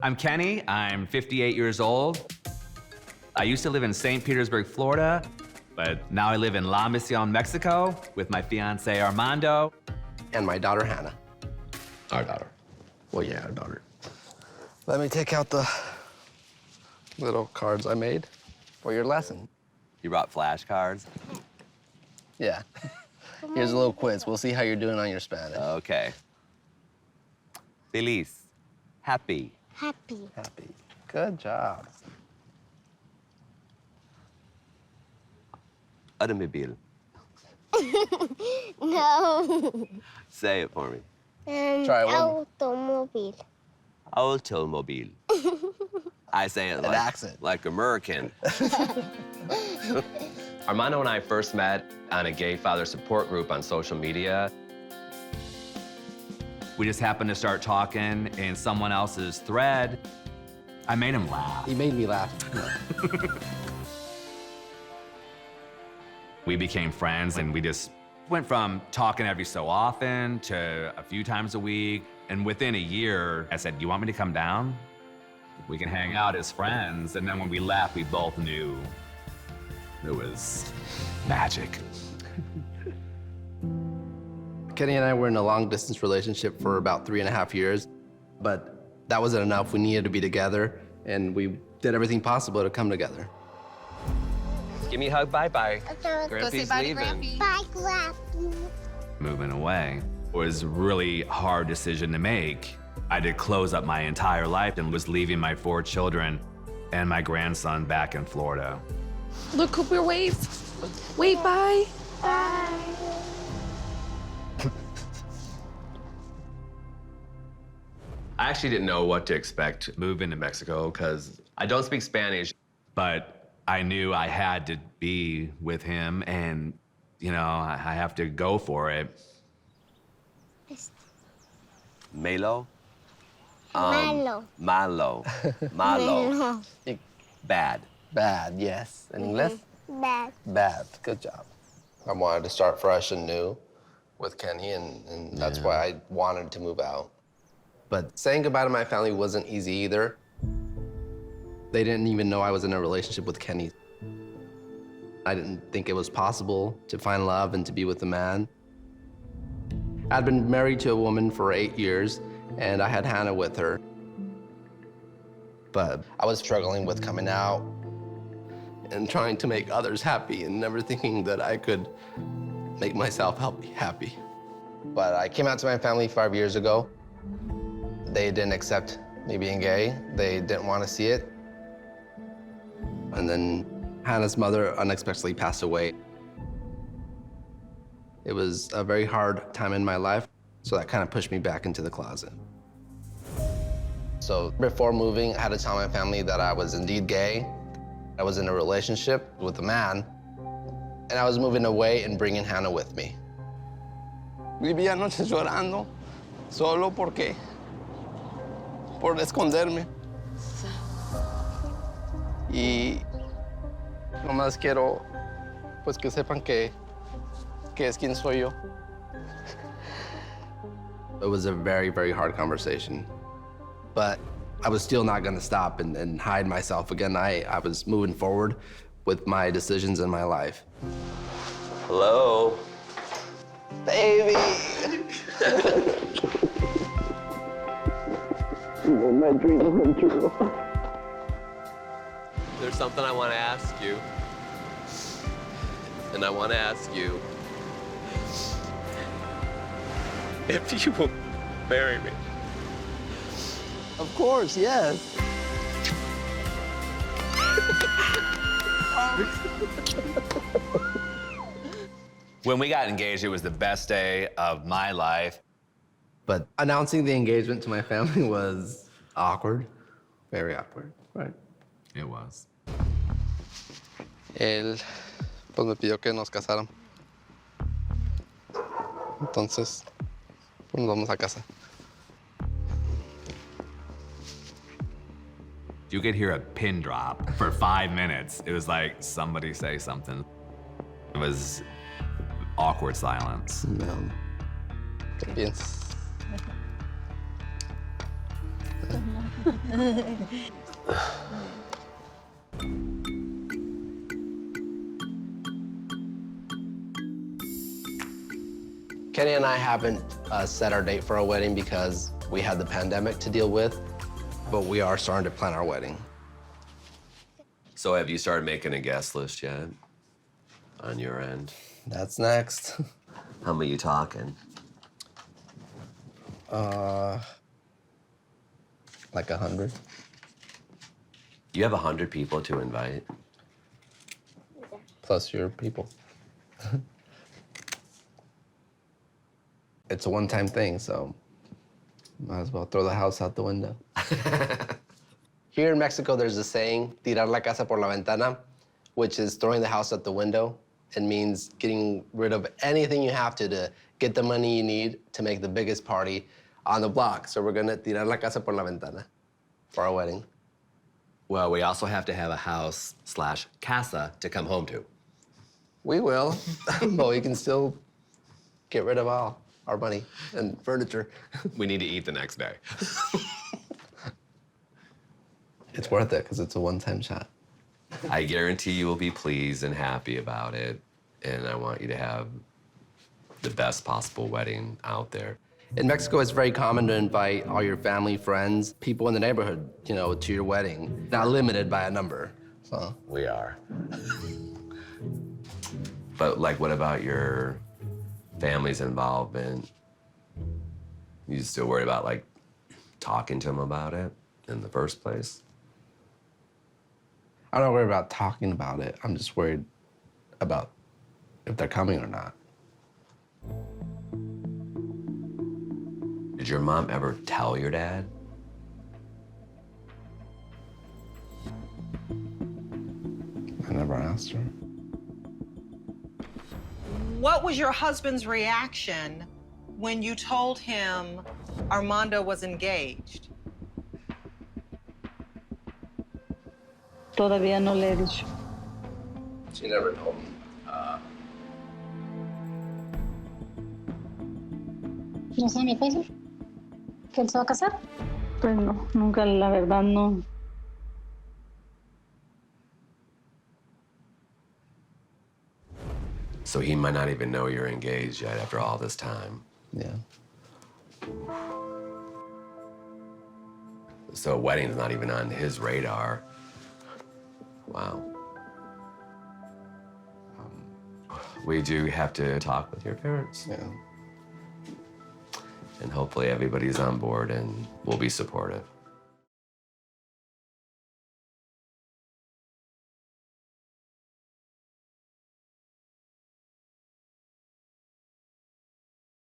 I'm Kenny. I'm 58 years old. I used to live in St. Petersburg, Florida, but now I live in La Mission, Mexico with my fiancé, Armando. And my daughter, Hannah. Our daughter. Well, yeah, our daughter. Let me take out the little cards I made for your lesson. You brought flashcards? Yeah. Here's a little quiz. We'll see how you're doing on your Spanish. Okay. Feliz. Happy. Happy. Happy. Good job. Automobile. No. Say it for me. Try it one more. Automobile. Automobile. I say it An like, accent. like American. Armando and I first met on a gay father support group on social media. We just happened to start talking in someone else's thread. I made him laugh. He made me laugh. We became friends, and we just went from talking every so often to a few times a week. And within a year, I said, "Do you want me to come down? We can hang out as friends." And then when we left, we both knew it was magic. Kenny and I were in a long-distance relationship for about 3.5 years, but that wasn't enough. We needed to be together, and we did everything possible to come together. Give me a hug, bye-bye. Go say bye to Grampy. Bye, Grampy. Moving away was a really hard decision to make. I had to close up my entire life and was leaving my 4 children and my grandson back in Florida. Look, Cooper, wave. Wave, bye. Bye. I actually didn't know what to expect moving to Mexico because I don't speak Spanish. But I knew I had to be with him, and, you know, I have to go for it. Malo? Malo. Malo. Malo. Malo. Bad. Bad, yes. In English? Bad. Bad. Good job. I wanted to start fresh and new with Kenny, and that's why I wanted to move out. But saying goodbye to my family wasn't easy either. They didn't even know I was in a relationship with Kenny. I didn't think it was possible to find love and to be with a man. I'd been married to a woman for 8 years, and I had Hannah with her. But I was struggling with coming out and trying to make others happy and never thinking that I could make myself happy. But I came out to my family 5 years ago. They didn't accept me being gay. They didn't want to see it. And then Hannah's mother unexpectedly passed away. It was a very hard time in my life, so that kind of pushed me back into the closet. So before moving, I had to tell my family that I was indeed gay. I was in a relationship with a man, and I was moving away and bringing Hannah with me. Vivía noches llorando, solo por esconderme. Y nomás quiero, pues, que sepan que es quien soy yo. It was a very, very hard conversation. But I was still not gonna stop and hide myself again. I was moving forward with my decisions in my life. Hello. Baby! My dreams come true. There's something I want to ask you. And I want to ask you if you will marry me. Of course, yes. When we got engaged, it was the best day of my life. But announcing the engagement to my family was awkward, very awkward, right? It was. Él, pues, me pidió que nos casáramos. Entonces, pues, nos vamos a casa. You could hear a pin drop for 5 minutes. It was like somebody say something. It was awkward silence. No. ¿Qué piensas? Kenny and I haven't set our date for our wedding because we had the pandemic to deal with, but we are starting to plan our wedding. So have you started making a guest list yet on your end? That's next. How many you talking? Like 100. You have 100 people to invite? Plus your people. It's a one-time thing, so might as well throw the house out the window. Here in Mexico, there's a saying, tirar la casa por la ventana, which is throwing the house out the window. It means getting rid of anything you have to get the money you need to make the biggest party on the block. So we're gonna tirar la casa por la ventana for our wedding. Well, we also have to have a house/casa to come home to. We will, but we can still get rid of all our money and furniture. We need to eat the next day. It's worth it, because it's a one-time shot. I guarantee you will be pleased and happy about it, and I want you to have the best possible wedding out there. In Mexico, it's very common to invite all your family, friends, people in the neighborhood, you know, to your wedding. Not limited by a number, so. We are. But, like, what about your family's involvement? You still worried about, like, talking to them about it in the first place? I'm not worried about talking about it. I'm just worried about if they're coming or not. Did your mom ever tell your dad? I never asked her. What was your husband's reaction when you told him Armando was engaged? Todavía no le he dicho. She never told me. ¿No sabe mi país? ¿Que él se va a casar? Pues no, nunca, la verdad, no. So he might not even know you're engaged yet after all this time. Yeah. So a wedding's not even on his radar. Wow. We do have to talk with your parents. Yeah. And hopefully everybody's on board and will be supportive.